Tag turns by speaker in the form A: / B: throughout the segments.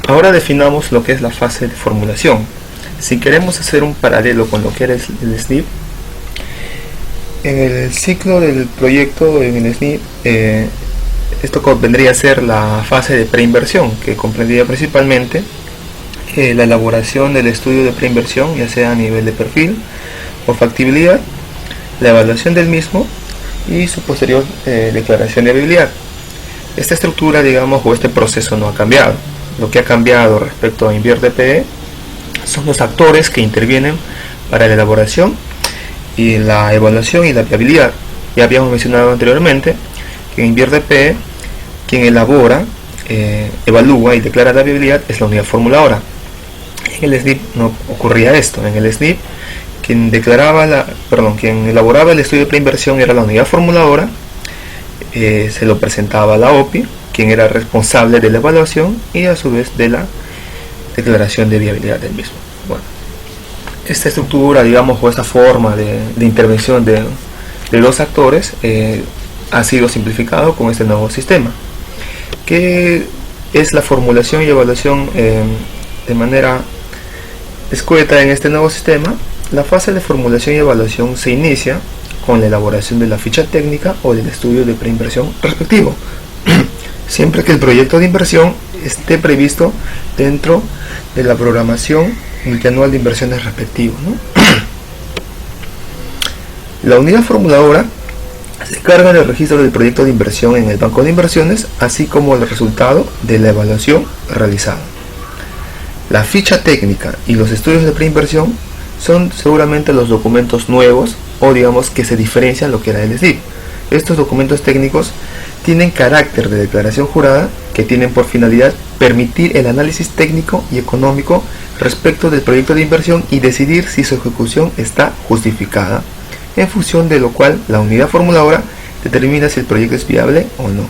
A: Ahora definamos lo que es la fase de formulación. Si queremos hacer un paralelo con lo que era el SNIP, en el ciclo del proyecto en el SNIP, esto vendría a ser la fase de preinversión, que comprendía principalmente la elaboración del estudio de preinversión, ya sea a nivel de perfil o factibilidad, la evaluación del mismo y su posterior declaración de viabilidad. Esta estructura, digamos, o este proceso no ha cambiado. Lo que ha cambiado respecto a InvierdPE son los actores que intervienen para la elaboración y la evaluación y la viabilidad. Ya habíamos mencionado anteriormente que en InvierdPE quien elabora, evalúa y declara la viabilidad es la unidad formuladora. En el SNIP no ocurría esto. En el SNIP quien elaboraba el estudio de preinversión era la unidad formuladora, se lo presentaba a la OPI, quien era responsable de la evaluación y a su vez de la declaración de viabilidad del mismo. Bueno, esta estructura, digamos, o esta forma de intervención de los actores ha sido simplificado con este nuevo sistema, que es la formulación y evaluación de manera escueta. En este nuevo sistema, la fase de formulación y evaluación se inicia con la elaboración de la ficha técnica o del estudio de preinversión respectivo, siempre que el proyecto de inversión esté previsto dentro de la programación multianual de inversiones respectivo, ¿no? La unidad formuladora se encarga del registro del proyecto de inversión en el banco de inversiones, así como el resultado de la evaluación realizada. La ficha técnica y los estudios de preinversión son seguramente los documentos nuevos, o digamos que se diferencian lo que era el SNIP. Estos documentos técnicos tienen carácter de declaración jurada, que tienen por finalidad permitir el análisis técnico y económico respecto del proyecto de inversión y decidir si su ejecución está justificada, en función de lo cual la unidad formuladora determina si el proyecto es viable o no.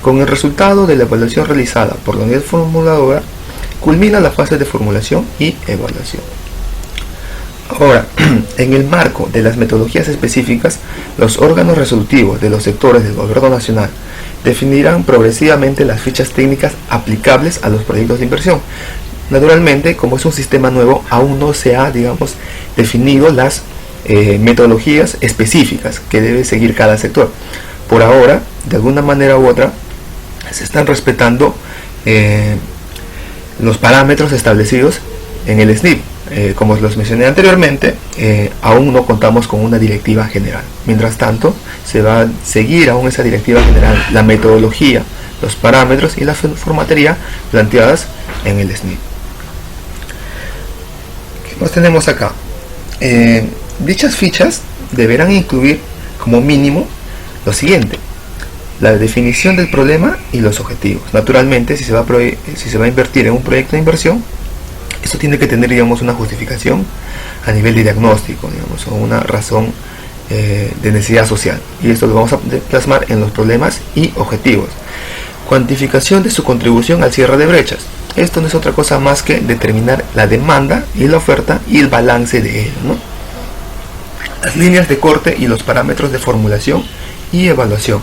A: Con el resultado de la evaluación realizada por la unidad formuladora, culmina la fase de formulación y evaluación. Ahora, en el marco de las metodologías específicas, los órganos resolutivos de los sectores del Gobierno Nacional definirán progresivamente las fichas técnicas aplicables a los proyectos de inversión. Naturalmente, como es un sistema nuevo, aún no se ha, digamos, definido las metodologías específicas que debe seguir cada sector. Por ahora, de alguna manera u otra, se están respetando los parámetros establecidos en el SNIP. Como los mencioné anteriormente, aún no contamos con una directiva general. Mientras tanto, se va a seguir aún esa directiva general, la metodología, los parámetros y la formatería planteadas en el SNIP. ¿Qué más tenemos acá? Dichas fichas deberán incluir como mínimo lo siguiente: la definición del problema y los objetivos. Naturalmente, si se va a invertir en un proyecto de inversión, esto tiene que tener, digamos, una justificación a nivel de diagnóstico, digamos, o una razón de necesidad social. Y esto lo vamos a plasmar en los problemas y objetivos. Cuantificación de su contribución al cierre de brechas. Esto no es otra cosa más que determinar la demanda y la oferta y el balance de ello, ¿no? Las líneas de corte y los parámetros de formulación y evaluación.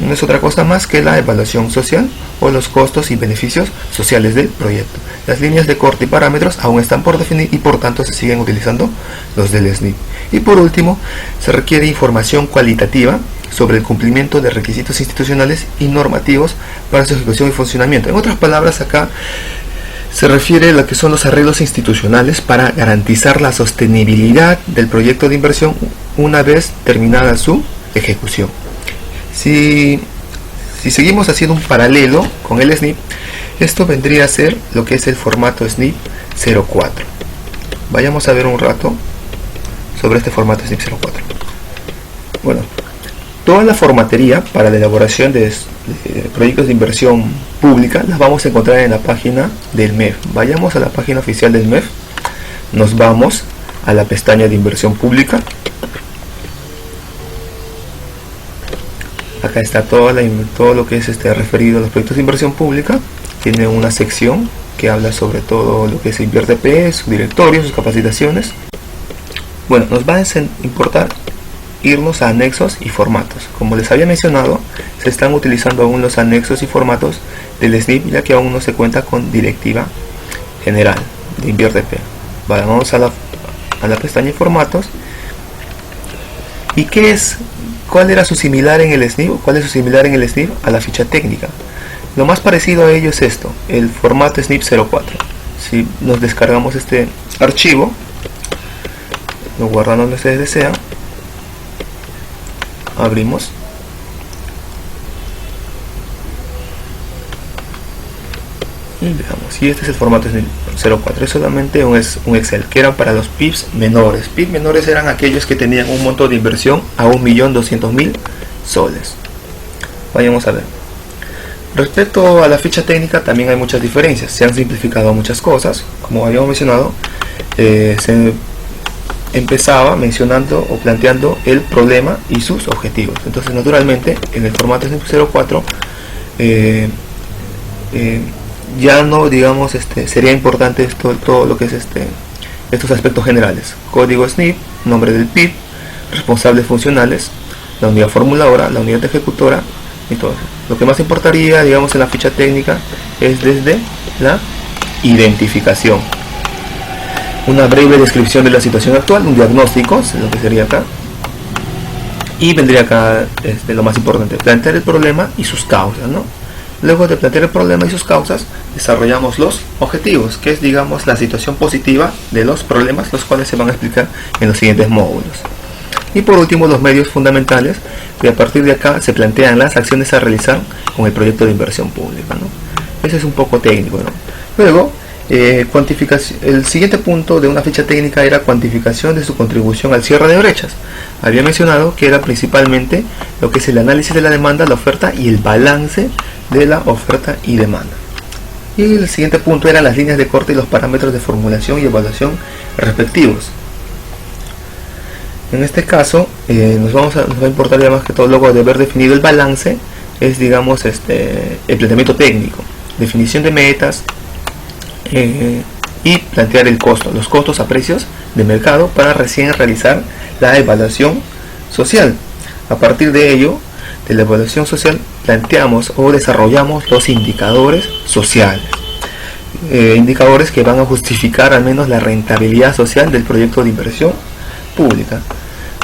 A: No es otra cosa más que la evaluación social o los costos y beneficios sociales del proyecto. Las líneas de corte y parámetros aún están por definir y por tanto se siguen utilizando los del SNIP. Y por último, se requiere información cualitativa sobre el cumplimiento de requisitos institucionales y normativos para su ejecución y funcionamiento. En otras palabras, acá se refiere a lo que son los arreglos institucionales para garantizar la sostenibilidad del proyecto de inversión una vez terminada su ejecución. Si seguimos haciendo un paralelo con el SNIP, esto vendría a ser lo que es el formato SNIP 04. Vayamos a ver un rato sobre este formato SNIP 04. Bueno, toda la formatería para la elaboración de proyectos de inversión pública las vamos a encontrar en la página del MEF. Vayamos a la página oficial del MEF, nos vamos a la pestaña de inversión pública. Acá está todo lo que es referido a los proyectos de inversión pública. Tiene una sección que habla sobre todo lo que es InvierdPE, su directorio, sus capacitaciones. Bueno, nos va a importar irnos a anexos y formatos. Como les había mencionado, se están utilizando aún los anexos y formatos del SNIP, ya que aún no se cuenta con directiva general de INVIERDP. Vale, vamos a la pestaña de formatos. ¿Y cuál era su similar en el SNIP? ¿Cuál es su similar en el SNIP a la ficha técnica? Lo más parecido a ello es esto, el formato SNIP 04. Si nos descargamos este archivo, lo guardan donde ustedes desean, abrimos y veamos. Y este es el formato SNIP 04, es solamente un Excel, que era para los PIBs menores. PIBs menores eran aquellos que tenían un monto de inversión a 1.200.000 soles. Vayamos a ver. Respecto a la ficha técnica también hay muchas diferencias, se han simplificado muchas cosas. Como habíamos mencionado, se empezaba mencionando o planteando el problema y sus objetivos. Entonces, naturalmente, en el formato SNIP 04 ya no, digamos, sería importante todo lo que es estos aspectos generales: código SNIP, nombre del PIB, responsables funcionales, la unidad formuladora, la unidad ejecutora y todo eso. Lo que más importaría, digamos, en la ficha técnica es desde la identificación, una breve descripción de la situación actual, un diagnóstico, es lo que sería acá, y vendría acá lo más importante, plantear el problema y sus causas, ¿no? Luego de plantear el problema y sus causas, desarrollamos los objetivos, que es, digamos, la situación positiva de los problemas, los cuales se van a explicar en los siguientes módulos. Y por último, los medios fundamentales, que a partir de acá se plantean las acciones a realizar con el proyecto de inversión pública, ¿no? Ese es un poco técnico, ¿no? Luego, cuantificación. El siguiente punto de una ficha técnica era cuantificación de su contribución al cierre de brechas. Había mencionado que era principalmente lo que es el análisis de la demanda, la oferta y el balance de la oferta y demanda. Y el siguiente punto eran las líneas de corte y los parámetros de formulación y evaluación respectivos. En este caso nos va a importar ya más que todo, luego de haber definido el balance, es, digamos, el planteamiento técnico, definición de metas y plantear el costo, los costos a precios de mercado para recién realizar la evaluación social. A partir de ello, de la evaluación social, planteamos o desarrollamos los indicadores sociales, indicadores que van a justificar al menos la rentabilidad social del proyecto de inversión pública.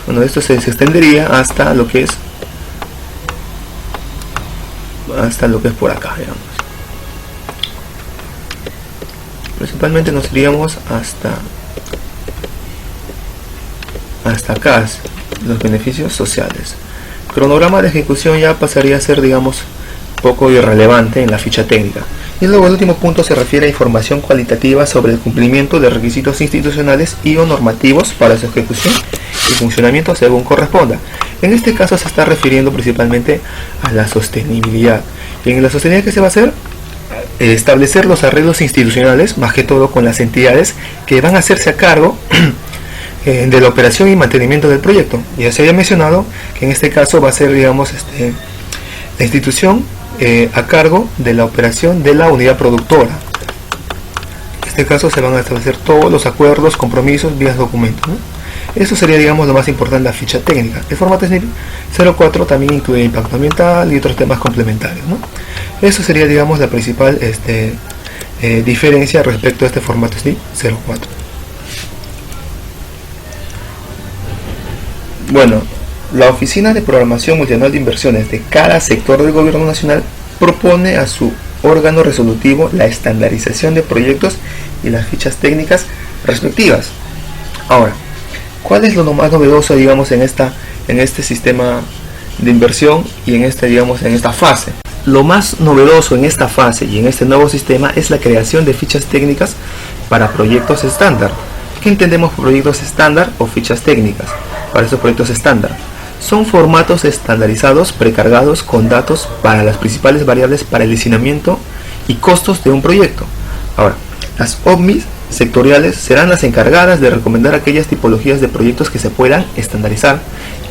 A: Bueno, esto se extendería hasta lo que es por acá, digamos. Principalmente nos iríamos hasta acá, los beneficios sociales. Cronograma de ejecución ya pasaría a ser, digamos, poco irrelevante en la ficha técnica. Y luego el último punto se refiere a información cualitativa sobre el cumplimiento de requisitos institucionales y o normativos para su ejecución y funcionamiento según corresponda. En este caso se está refiriendo principalmente a la sostenibilidad. Y en la sostenibilidad, ¿qué se va a hacer? Establecer los arreglos institucionales, más que todo con las entidades que van a hacerse a cargo de la operación y mantenimiento del proyecto. Ya se había mencionado que en este caso va a ser, digamos, la institución a cargo de la operación de la unidad productora. En este caso se van a establecer todos los acuerdos, compromisos, vías, documentos, ¿no? Eso sería, digamos, lo más importante de la ficha técnica. El formato SNIP 04 también incluye impacto ambiental y otros temas complementarios, ¿no? Eso sería, digamos, la principal diferencia respecto a este formato SNIP 04. Bueno, la Oficina de Programación Multianual de Inversiones de cada sector del Gobierno Nacional propone a su órgano resolutivo la estandarización de proyectos y las fichas técnicas respectivas. Ahora, ¿cuál es lo más novedoso, digamos, en este sistema de inversión y en esta fase? Lo más novedoso en esta fase y en este nuevo sistema es la creación de fichas técnicas para proyectos estándar. ¿Qué entendemos por proyectos estándar o fichas técnicas? Para estos proyectos estándar son formatos estandarizados precargados con datos para las principales variables para el diseñamiento y costos de un proyecto. Ahora, las OMIs sectoriales serán las encargadas de recomendar aquellas tipologías de proyectos que se puedan estandarizar,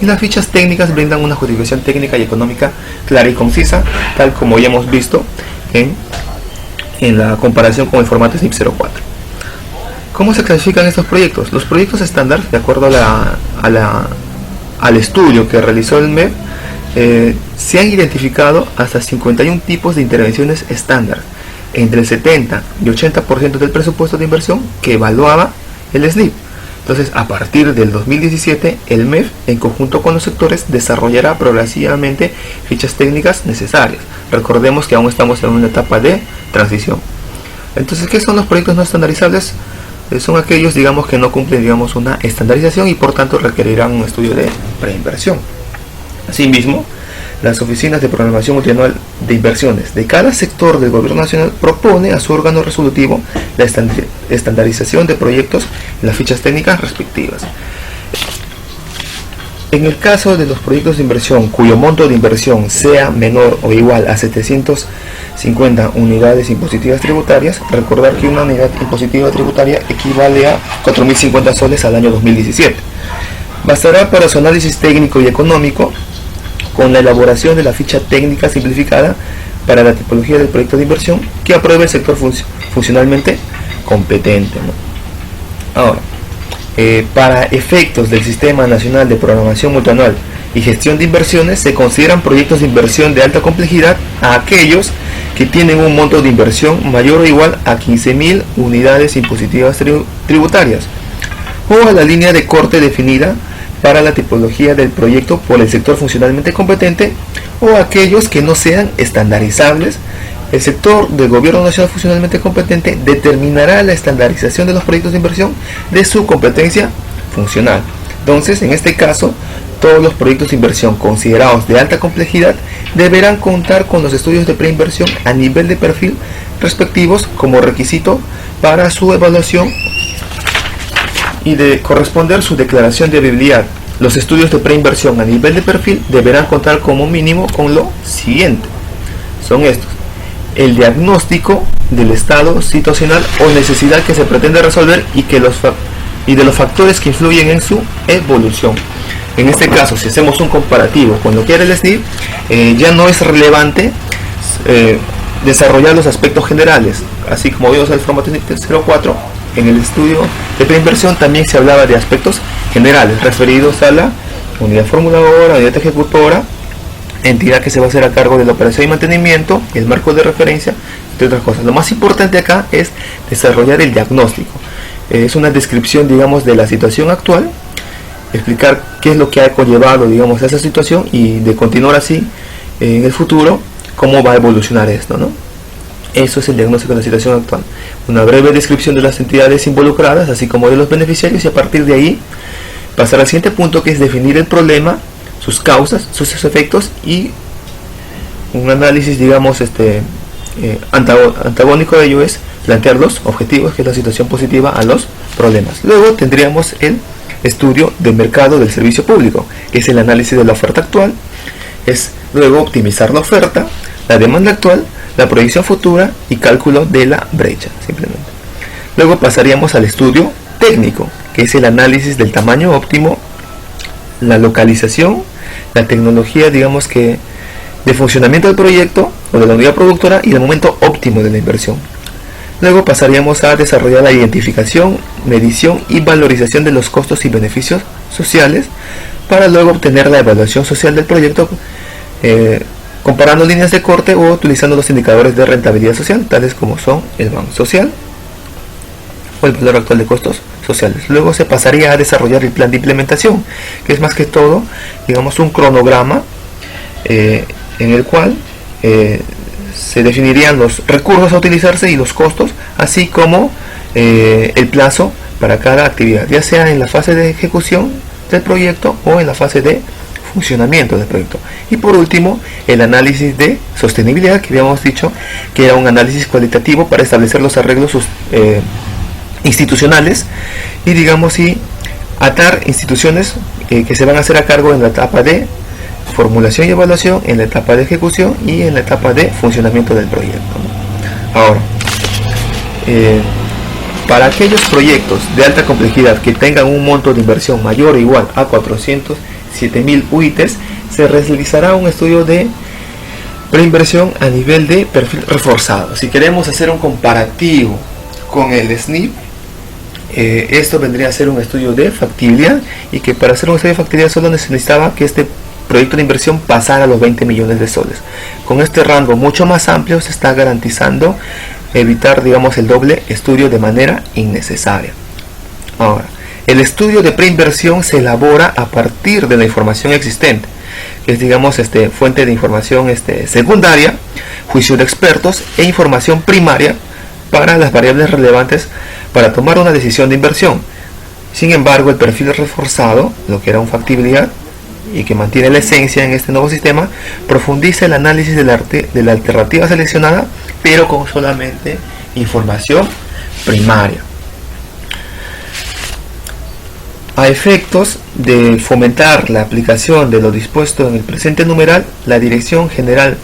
A: y las fichas técnicas brindan una justificación técnica y económica clara y concisa, tal como ya hemos visto en la comparación con el formato SNIP 04. ¿Cómo se clasifican estos proyectos? Los proyectos estándar, de acuerdo al estudio que realizó el MEF, se han identificado hasta 51 tipos de intervenciones estándar, entre el 70 y 80% del presupuesto de inversión que evaluaba el SNIP. Entonces, a partir del 2017, el MEF, en conjunto con los sectores, desarrollará progresivamente fichas técnicas necesarias. Recordemos que aún estamos en una etapa de transición. Entonces, ¿qué son los proyectos no estandarizables? Son aquellos, digamos, que no cumplen, digamos, una estandarización y por tanto requerirán un estudio de preinversión. Asimismo, las oficinas de programación multianual de inversiones de cada sector del gobierno nacional propone a su órgano resolutivo la estandarización de proyectos en las fichas técnicas respectivas. En el caso de los proyectos de inversión cuyo monto de inversión sea menor o igual a 750 unidades impositivas tributarias, recordar que una unidad impositiva tributaria equivale a 4.050 soles al año 2017. Bastará para su análisis técnico y económico con la elaboración de la ficha técnica simplificada para la tipología del proyecto de inversión que apruebe el sector funcionalmente competente, ¿no? Ahora, para efectos del Sistema Nacional de Programación Multianual y Gestión de Inversiones, se consideran proyectos de inversión de alta complejidad a aquellos que tienen un monto de inversión mayor o igual a 15.000 unidades impositivas tributarias, o a la línea de corte definida para la tipología del proyecto por el sector funcionalmente competente, o aquellos que no sean estandarizables. El sector del gobierno nacional funcionalmente competente determinará la estandarización de los proyectos de inversión de su competencia funcional. Entonces, en este caso, todos los proyectos de inversión considerados de alta complejidad deberán contar con los estudios de preinversión a nivel de perfil respectivos como requisito para su evaluación y de corresponder su declaración de viabilidad. Los estudios de preinversión a nivel de perfil deberán contar como mínimo con lo siguiente. Son estos: el diagnóstico del estado situacional o necesidad que se pretende resolver y de los factores que influyen en su evolución. En este caso, si hacemos un comparativo con lo que era el SNIP, ya no es relevante desarrollar los aspectos generales, así como vimos en el formato 04. En el estudio de preinversión también se hablaba de aspectos generales referidos a la unidad formuladora, unidad ejecutora, entidad que se va a hacer a cargo de la operación y mantenimiento, el marco de referencia, entre otras cosas. Lo más importante acá es desarrollar el diagnóstico. Es una descripción, digamos, de la situación actual, explicar qué es lo que ha conllevado, digamos, a esa situación y de continuar así en el futuro, cómo va a evolucionar esto, ¿no? Eso es el diagnóstico de la situación actual. Una breve descripción de las entidades involucradas, así como de los beneficiarios, y a partir de ahí pasar al siguiente punto, que es definir el problema, sus causas, sus efectos y un análisis, digamos, antagónico de ello es plantear los objetivos, que es la situación positiva a los problemas. Luego tendríamos el estudio del mercado del servicio público, que es el análisis de la oferta actual, es luego optimizar la oferta, la demanda actual, la proyección futura y cálculo de la brecha, simplemente. Luego pasaríamos al estudio técnico, que es el análisis del tamaño óptimo, la localización, la tecnología, digamos que de funcionamiento del proyecto o de la unidad productora y el momento óptimo de la inversión. Luego pasaríamos a desarrollar la identificación, medición y valorización de los costos y beneficios sociales, para luego obtener la evaluación social del proyecto, comparando líneas de corte o utilizando los indicadores de rentabilidad social, tales como son el BAM social o el valor actual de costos sociales. Luego se pasaría a desarrollar el plan de implementación, que es más que todo, digamos, un cronograma en el cual se definirían los recursos a utilizarse y los costos, así como el plazo para cada actividad, ya sea en la fase de ejecución del proyecto o en la fase de funcionamiento del proyecto. Y por último, el análisis de sostenibilidad, que habíamos dicho que era un análisis cualitativo para establecer los arreglos institucionales y, digamos, y atar instituciones que se van a hacer a cargo en la etapa de formulación y evaluación, en la etapa de ejecución y en la etapa de funcionamiento del proyecto. Ahora, para aquellos proyectos de alta complejidad que tengan un monto de inversión mayor o igual a 407.000 UITs, se realizará un estudio de preinversión a nivel de perfil reforzado. Si queremos hacer un comparativo con el SNIP, esto vendría a ser un estudio de factibilidad, y que para hacer un estudio de factibilidad solo necesitaba que este proyecto de inversión pasara a los 20 millones de soles. Con este rango mucho más amplio se está garantizando evitar, digamos, el doble estudio de manera innecesaria. Ahora, el estudio de preinversión se elabora a partir de la información existente, que es, digamos, fuente de información secundaria, juicio de expertos e información primaria para las variables relevantes para tomar una decisión de inversión. Sin embargo, el perfil reforzado, lo que era una factibilidad y que mantiene la esencia en este nuevo sistema, profundiza el análisis de la alternativa seleccionada, pero con solamente información primaria. A efectos de fomentar la aplicación de lo dispuesto en el presente numeral, la Dirección General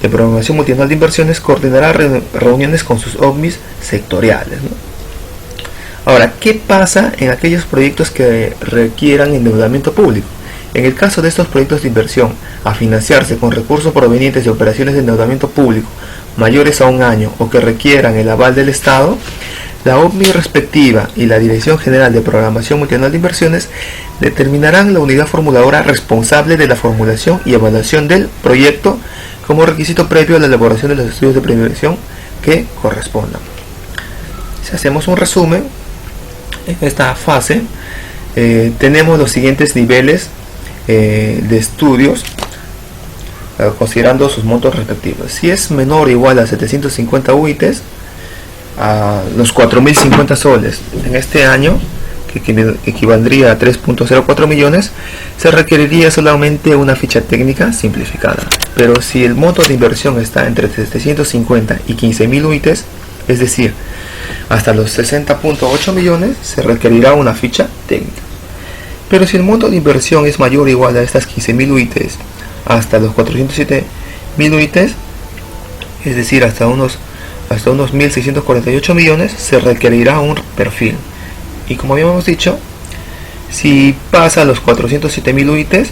A: de Programación Multianual de Inversiones coordinará reuniones con sus OVNIs sectoriales, ¿no? Ahora, ¿qué pasa en aquellos proyectos que requieran endeudamiento público? En el caso de estos proyectos de inversión a financiarse con recursos provenientes de operaciones de endeudamiento público mayores a un año o que requieran el aval del Estado, la OVNI respectiva y la Dirección General de Programación Multianual de Inversiones determinarán la unidad formuladora responsable de la formulación y evaluación del proyecto como requisito previo a la elaboración de los estudios de preinversión que correspondan. Si hacemos un resumen, en esta fase tenemos los siguientes niveles de estudios considerando sus montos respectivos. Si es menor o igual a 750 UITs, a los 4.050 soles en este año, que equivaldría a 3.04 millones, se requeriría solamente una ficha técnica simplificada. Pero si el monto de inversión está entre 750 y 15.000 UITs, es decir, hasta los 60.8 millones, se requerirá una ficha técnica. Pero si el monto de inversión es mayor o igual a estas 15.000 UITs hasta los 407.000 UITs, es decir, hasta unos 1.648 millones, se requerirá un perfil. Y como habíamos dicho, si pasa a los 407.000 UITs,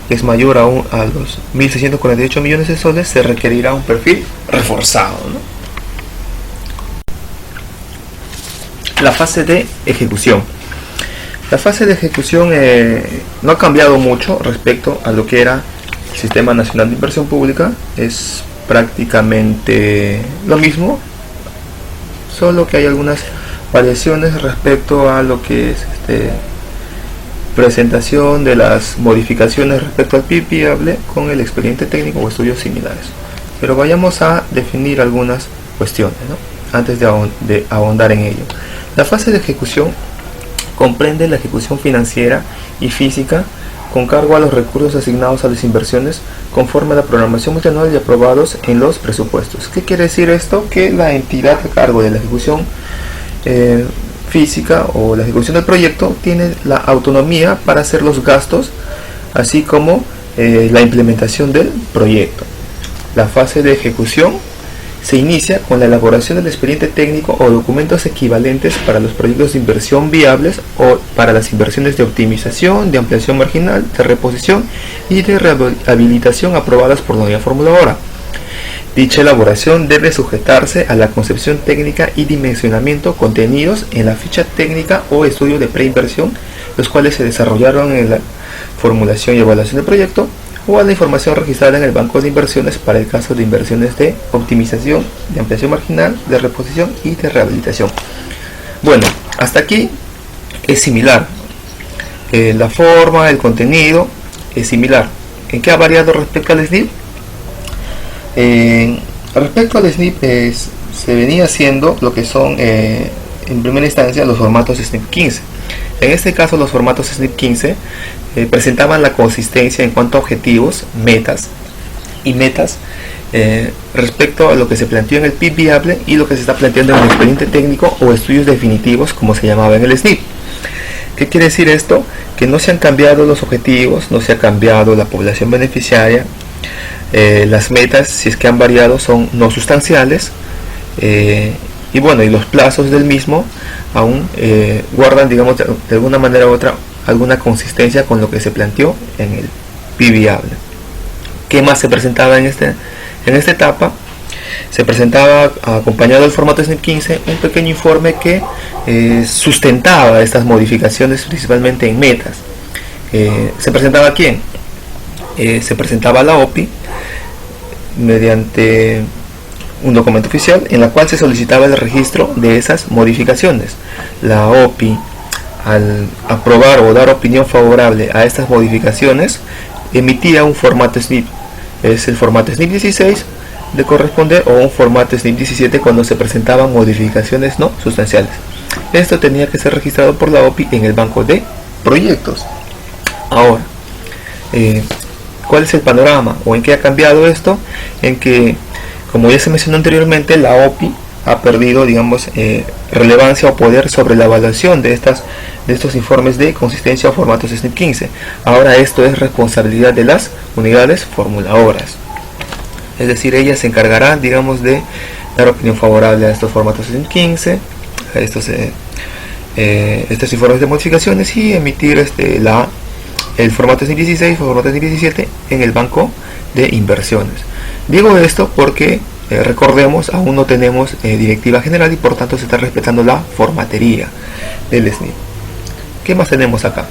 A: que es mayor a los 1.648 millones de soles, se requerirá un perfil reforzado, ¿no? La fase de ejecución. La fase de ejecución no ha cambiado mucho respecto a lo que era el Sistema Nacional de Inversión Pública. Es prácticamente lo mismo, solo que hay algunas variaciones respecto a lo que es presentación de las modificaciones respecto al PIB viable con el expediente técnico o estudios similares. Pero vayamos a definir algunas cuestiones, ¿no?, antes de ahondar en ello. La fase de ejecución comprende la ejecución financiera y física con cargo a los recursos asignados a las inversiones conforme a la programación multianual y aprobados en los presupuestos. ¿Qué quiere decir esto? Que la entidad a cargo de la ejecución física o la ejecución del proyecto tiene la autonomía para hacer los gastos, así como la implementación del proyecto. La fase de ejecución se inicia con la elaboración del expediente técnico o documentos equivalentes para los proyectos de inversión viables o para las inversiones de optimización, de ampliación marginal, de reposición y de rehabilitación aprobadas por la unidad formuladora. Dicha elaboración debe sujetarse a la concepción técnica y dimensionamiento contenidos en la ficha técnica o estudio de preinversión, los cuales se desarrollaron en la formulación y evaluación del proyecto, o a la información registrada en el banco de inversiones para el caso de inversiones de optimización, de ampliación marginal, de reposición y de rehabilitación. Bueno, hasta aquí es similar. La forma, el contenido es similar. ¿En qué ha variado respecto al SNIP? Respecto al SNIP se venía haciendo lo que son en primera instancia los formatos SNIP 15. En este caso los formatos SNIP 15 presentaban la consistencia en cuanto a objetivos, metas respecto a lo que se planteó en el PIB viable y lo que se está planteando en el expediente técnico o estudios definitivos, como se llamaba en el SNIP. ¿Qué quiere decir esto? Que no se han cambiado los objetivos, no se ha cambiado la población beneficiaria, las metas, si es que han variado, son no sustanciales, y bueno, y los plazos del mismo aún guardan, digamos, de alguna manera u otra alguna consistencia con lo que se planteó en el PIB viable. ¿Qué más se presentaba en esta etapa? Se presentaba, acompañado del formato SNIP 15, un pequeño informe que sustentaba estas modificaciones principalmente en metas. ¿Se presentaba a quién? se presentaba la OPI mediante un documento oficial en la cual se solicitaba el registro de esas modificaciones. La OPI, al aprobar o dar opinión favorable a estas modificaciones, emitía un formato SNIP. Es el formato SNIP 16 de corresponder, o un formato SNIP 17 cuando se presentaban modificaciones no sustanciales. Esto tenía que ser registrado por la OPI en el banco de proyectos. Ahora, ¿cuál es el panorama o en qué ha cambiado esto? En que, como ya se mencionó anteriormente, la OPI ha perdido, digamos, relevancia o poder sobre la evaluación de estos informes de consistencia o formatos SNIP 15. Ahora esto es responsabilidad de las unidades formuladoras. Es decir, ellas se encargarán, digamos, de dar opinión favorable a estos formatos SNIP 15, a estos informes de modificaciones, y emitir el formato SNIP 16 o formato SNIP 17 en el banco de inversiones. Digo esto porque recordemos, aún no tenemos directiva general y por tanto se está respetando la formatería del SNIP. ¿Qué más tenemos acá?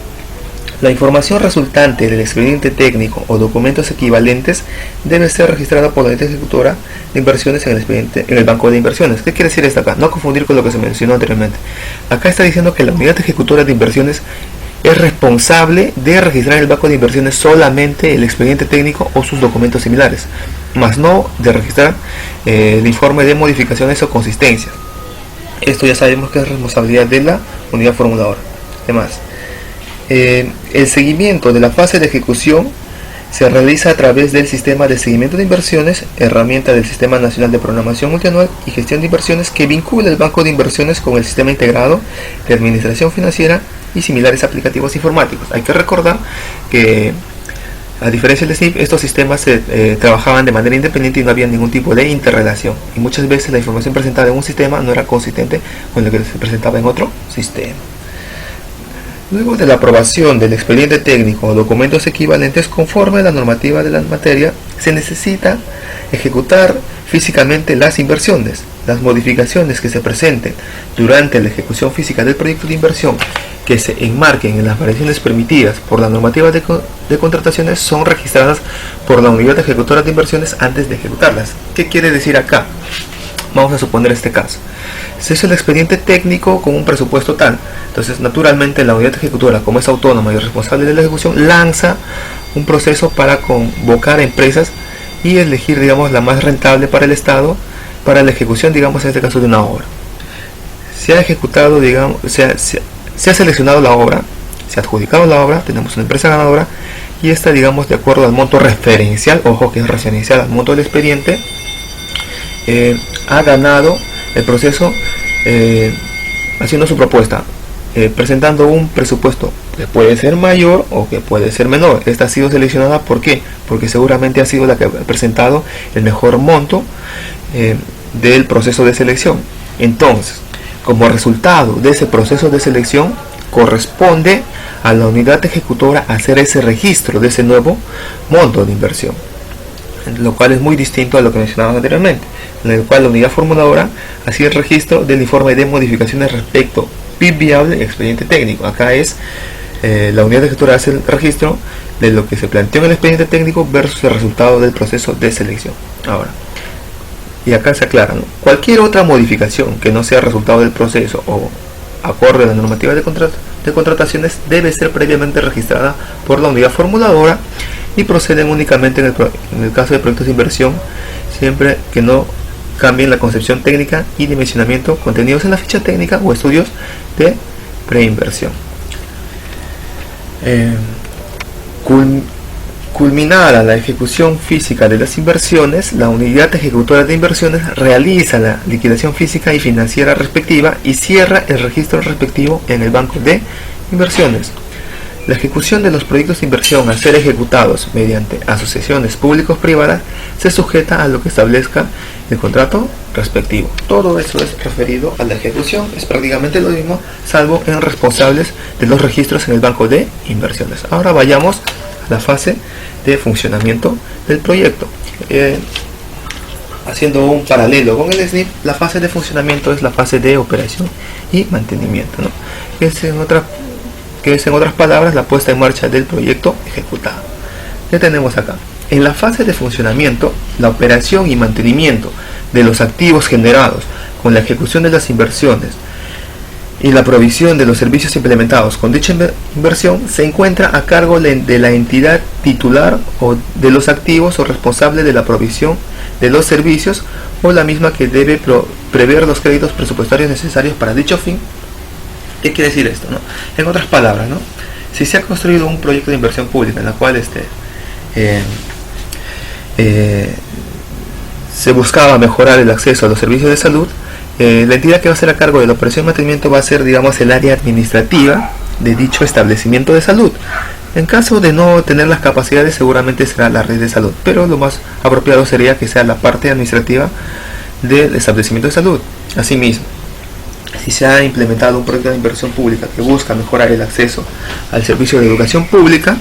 A: La información resultante del expediente técnico o documentos equivalentes debe ser registrada por la unidad ejecutora de inversiones en el banco de inversiones. ¿Qué quiere decir esto acá? No confundir con lo que se mencionó anteriormente. Acá está diciendo que la unidad ejecutora de inversiones es responsable de registrar en el banco de inversiones solamente el expediente técnico o sus documentos similares, más no de registrar el informe de modificaciones o consistencias. Esto ya sabemos que es responsabilidad de la unidad formuladora. Además, el seguimiento de la fase de ejecución se realiza a través del Sistema de Seguimiento de Inversiones, herramienta del Sistema Nacional de Programación Multianual y Gestión de Inversiones, que vincula el banco de inversiones con el Sistema Integrado de Administración Financiera y similares aplicativos informáticos. Hay que recordar que, a diferencia del SNIP, estos sistemas se trabajaban de manera independiente y no había ningún tipo de interrelación. Y muchas veces la información presentada en un sistema no era consistente con lo que se presentaba en otro sistema. Luego de la aprobación del expediente técnico o documentos equivalentes conforme a la normativa de la materia, se necesita ejecutar físicamente las inversiones. Las modificaciones que se presenten durante la ejecución física del proyecto de inversión que se enmarquen en las variaciones permitidas por la normativa de contrataciones son registradas por la unidad ejecutora de inversiones antes de ejecutarlas. ¿Qué quiere decir acá? Vamos a suponer este caso. Se hizo el expediente técnico con un presupuesto tal. Entonces, naturalmente, la unidad ejecutora, como es autónoma y responsable de la ejecución, lanza un proceso para convocar a empresas y elegir, digamos, la más rentable para el Estado para la ejecución, digamos, en este caso de una obra. Se ha ejecutado, digamos, se ha seleccionado la obra, se ha adjudicado la obra, tenemos una empresa ganadora y esta, digamos, de acuerdo al monto referencial, ojo que es referencial al monto del expediente, ha ganado el proceso haciendo su propuesta, presentando un presupuesto que puede ser mayor o que puede ser menor. Esta ha sido seleccionada, ¿por qué? Porque seguramente ha sido la que ha presentado el mejor monto del proceso de selección. Entonces, como resultado de ese proceso de selección, corresponde a la unidad ejecutora hacer ese registro de ese nuevo monto de inversión, lo cual es muy distinto a lo que mencionábamos anteriormente, en el cual la unidad formuladora hacía el registro del informe de modificaciones respecto PIB viable y expediente técnico. Acá es la unidad ejecutora hace el registro de lo que se planteó en el expediente técnico versus el resultado del proceso de selección. Ahora, y acá se aclara, ¿no? Cualquier otra modificación que no sea resultado del proceso o acorde a la normativa de contrataciones debe ser previamente registrada por la unidad formuladora y proceden únicamente en el caso de proyectos de inversión, siempre que no cambien la concepción técnica y dimensionamiento contenidos en la ficha técnica o estudios de preinversión. Culminada la ejecución física de las inversiones, la unidad ejecutora de inversiones realiza la liquidación física y financiera respectiva y cierra el registro respectivo en el banco de inversiones. La ejecución de los proyectos de inversión a ser ejecutados mediante asociaciones públicos-privadas se sujeta a lo que establezca el contrato respectivo. Todo eso es referido a la ejecución, es prácticamente lo mismo, salvo en responsables de los registros en el banco de inversiones. Ahora vayamos a la fase de funcionamiento del proyecto. Haciendo un paralelo con el SNIP, la fase de funcionamiento es la fase de operación y mantenimiento, ¿no? que es en otras palabras la puesta en marcha del proyecto ejecutado. ¿Qué tenemos acá? En la fase de funcionamiento, la operación y mantenimiento de los activos generados con la ejecución de las inversiones y la provisión de los servicios implementados con dicha inversión se encuentra a cargo de la entidad titular o de los activos o responsable de la provisión de los servicios o la misma que debe prever los créditos presupuestarios necesarios para dicho fin. ¿Qué quiere decir esto, no? En otras palabras, ¿no? Si se ha construido un proyecto de inversión pública en la cual se buscaba mejorar el acceso a los servicios de salud, la entidad que va a ser a cargo de la operación y mantenimiento va a ser, digamos, el área administrativa de dicho establecimiento de salud. En caso de no tener las capacidades, seguramente será la red de salud, pero lo más apropiado sería que sea la parte administrativa del establecimiento de salud. Asimismo, si se ha implementado un proyecto de inversión pública que busca mejorar el acceso al servicio de educación pública,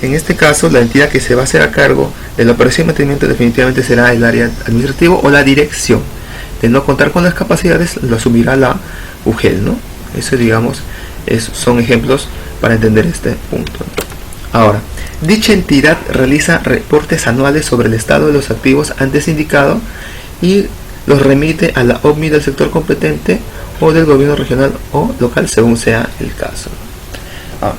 A: en este caso la entidad que se va a hacer a cargo de la operación y mantenimiento definitivamente será el área administrativo o la dirección. De no contar con las capacidades, lo asumirá la UGEL, ¿no? Eso, digamos, son ejemplos para entender este punto. Ahora, dicha entidad realiza reportes anuales sobre el estado de los activos antes indicado y los remite a la OMI del sector competente o del gobierno regional o local, según sea el caso. Ahora,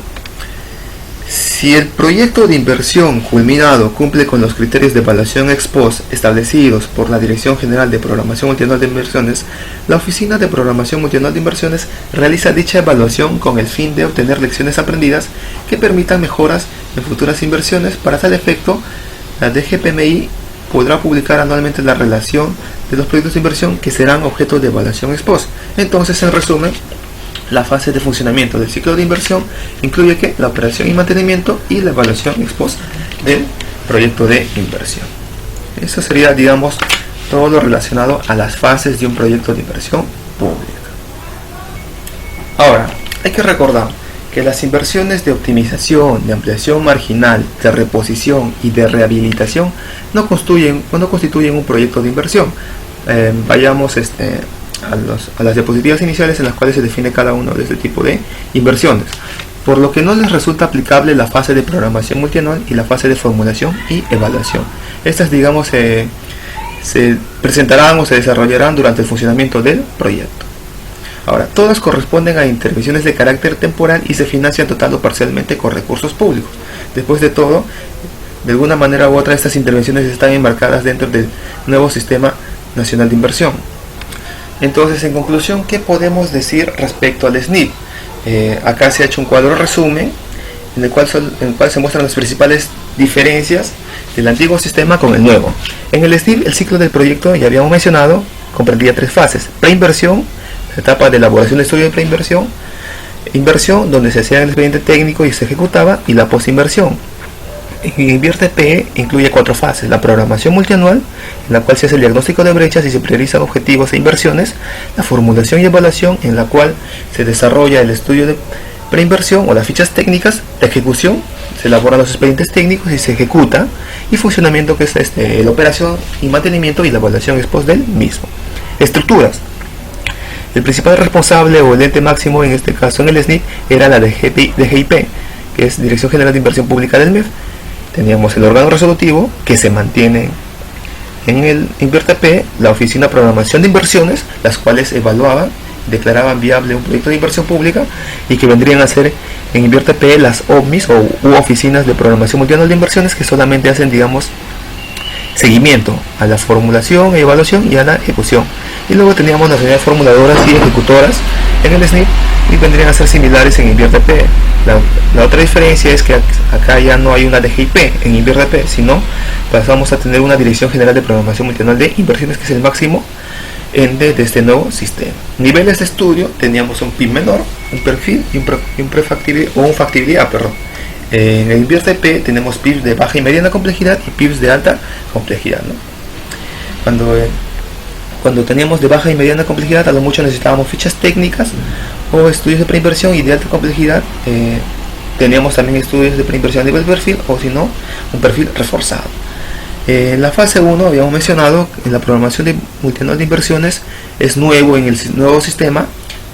A: si el proyecto de inversión culminado cumple con los criterios de evaluación ex post establecidos por la Dirección General de Programación Multianual de Inversiones, la Oficina de Programación Multianual de Inversiones realiza dicha evaluación con el fin de obtener lecciones aprendidas que permitan mejoras en futuras inversiones. Para tal efecto, la DGPMI podrá publicar anualmente la relación de los proyectos de inversión que serán objeto de evaluación ex post. Entonces, en resumen, la fase de funcionamiento del ciclo de inversión incluye que la operación y mantenimiento y la evaluación ex post del proyecto de inversión. Eso sería, digamos, todo lo relacionado a las fases de un proyecto de inversión pública. Ahora, hay que recordar que las inversiones de optimización, de ampliación marginal, de reposición y de rehabilitación no constituyen un proyecto de inversión. Vayamos a las diapositivas iniciales en las cuales se define cada uno de este tipo de inversiones, por lo que no les resulta aplicable la fase de programación multianual y la fase de formulación y evaluación. Estas, digamos, se presentarán o se desarrollarán durante el funcionamiento del proyecto. Ahora, todas corresponden a intervenciones de carácter temporal y se financian total o parcialmente con recursos públicos. Después de todo, de alguna manera u otra, estas intervenciones están enmarcadas dentro del nuevo Sistema Nacional de Inversión. Entonces, en conclusión, ¿qué podemos decir respecto al SNIP? Acá se ha hecho un cuadro resumen en el cual se muestran las principales diferencias del antiguo sistema con el nuevo. En el SNIP, el ciclo del proyecto, ya habíamos mencionado, comprendía 3 fases: preinversión, la etapa de elaboración de estudio de preinversión, inversión, donde se hacía el expediente técnico y se ejecutaba, y la postinversión. En Invierte PE incluye 4 fases: la programación multianual, en la cual se hace el diagnóstico de brechas y se priorizan objetivos e inversiones; la formulación y evaluación, en la cual se desarrolla el estudio de preinversión o las fichas técnicas; la ejecución, se elaboran los expedientes técnicos y se ejecuta; y funcionamiento, que es la operación y mantenimiento y la evaluación ex post del mismo. Estructuras: el principal responsable o el ente máximo, en este caso en el SNIP, era la DGIP, que es Dirección General de Inversión Pública del MEF. Teníamos el órgano resolutivo, que se mantiene en el InvierteP, la Oficina de Programación de Inversiones, las cuales evaluaban, declaraban viable un proyecto de inversión pública, y que vendrían a ser en InvierteP las OMIs u Oficinas de Programación Multianual de Inversiones, que solamente hacen, digamos, seguimiento a la formulación, evaluación y a la ejecución. Y luego teníamos las unidades formuladoras y ejecutoras en el SNIP, y vendrían a ser similares en InvierteP. La otra diferencia es que acá ya no hay una DGIP en InvierteP, sino pasamos a tener una Dirección General de Programación Multianual de Inversiones, que es el máximo ente de este nuevo sistema. Niveles de estudio: teníamos un PIB menor, un perfil y un factibilidad. En el InvierteP tenemos PIBs de baja y mediana complejidad y PIBs de alta complejidad, ¿no? Cuando teníamos de baja y mediana complejidad, a lo mucho necesitábamos fichas técnicas o estudios de preinversión, y de alta complejidad teníamos también estudios de preinversión a nivel perfil, o si no, un perfil reforzado. En la fase 1 habíamos mencionado que la programación de multianual de inversiones es nuevo en el nuevo sistema,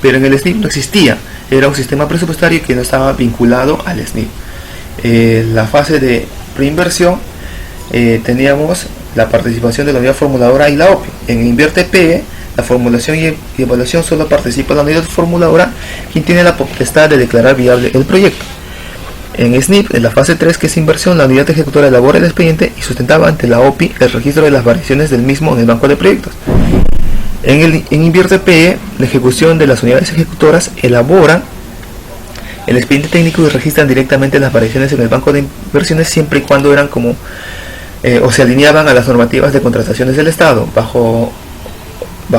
A: pero en el SNIP no existía. Era un sistema presupuestario que no estaba vinculado al SNIP. La fase de preinversión teníamos la participación de la unidad formuladora y la OPI. En Invierte PE, la formulación y evaluación solo participa la unidad formuladora, quien tiene la potestad de declarar viable el proyecto. En SNIP, en la fase 3, que es inversión, la unidad ejecutora elabora el expediente y sustentaba ante la OPI el registro de las variaciones del mismo en el banco de proyectos. En Invierte PE, la ejecución de las unidades ejecutoras elaboran el expediente técnico y registran directamente las variaciones en el banco de inversiones, siempre y cuando eran o se alineaban a las normativas de contrataciones del Estado. Bajo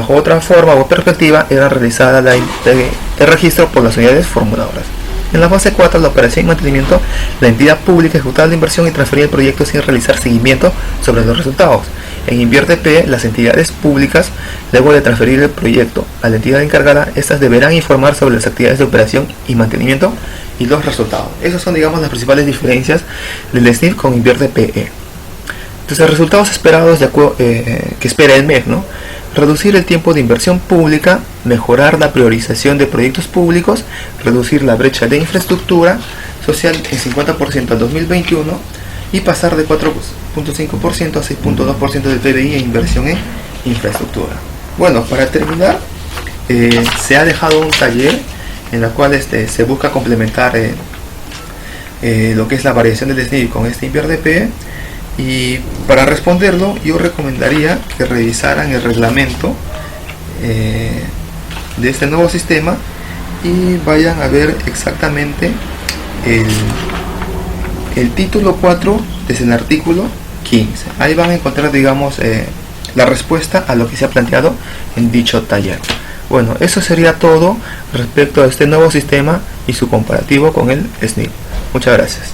A: otra forma o perspectiva era realizada el registro por las unidades formuladoras. En la fase 4, la operación y mantenimiento, la entidad pública ejecutaba la inversión y transfería el proyecto sin realizar seguimiento sobre los resultados. En Invierte PE, las entidades públicas, luego de transferir el proyecto a la entidad encargada, estas deberán informar sobre las actividades de operación y mantenimiento y los resultados. Esas son, digamos, las principales diferencias del SNIP con Invierte PE. Entonces, resultados esperados que espera el MEF, ¿no? Reducir el tiempo de inversión pública, mejorar la priorización de proyectos públicos, reducir la brecha de infraestructura social en 50% al 2021 y pasar de 4.5% a 6.2% del PBI en inversión en infraestructura. Bueno, para terminar, se ha dejado un taller en el cual se busca complementar lo que es la variación del SNIP con este Invierte PE. Y para responderlo, yo recomendaría que revisaran el reglamento de este nuevo sistema y vayan a ver exactamente el título 4 desde el artículo 15. Ahí van a encontrar, digamos, la respuesta a lo que se ha planteado en dicho taller. Bueno, eso sería todo respecto a este nuevo sistema y su comparativo con el SNIP. Muchas gracias.